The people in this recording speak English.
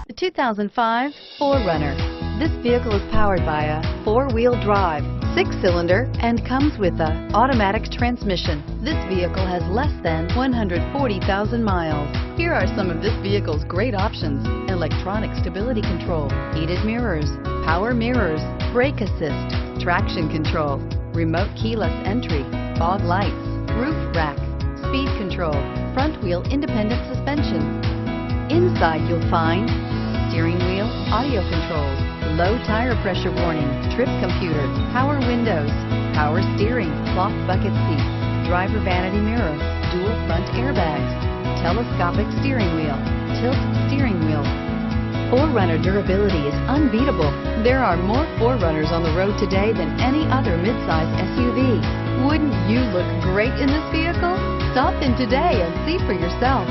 The 2005 4Runner. This vehicle is powered by a 4-wheel drive, 6-cylinder, and comes with an automatic transmission. This vehicle has less than 140,000 miles. Here are some of this vehicle's great options: electronic stability control, heated mirrors, power mirrors, brake assist, traction control, remote keyless entry, fog lights, roof rack, speed control, front wheel independent suspension. Inside you'll find steering wheel audio controls, low tire pressure warning, trip computer, power windows, power steering, cloth bucket seats, driver vanity mirror, dual front airbags, telescopic steering wheel, tilt steering wheel. 4Runner durability is unbeatable. There are more 4Runners on the road today than any other midsize SUV. Wouldn't you look great in this vehicle? Stop in today and see for yourself.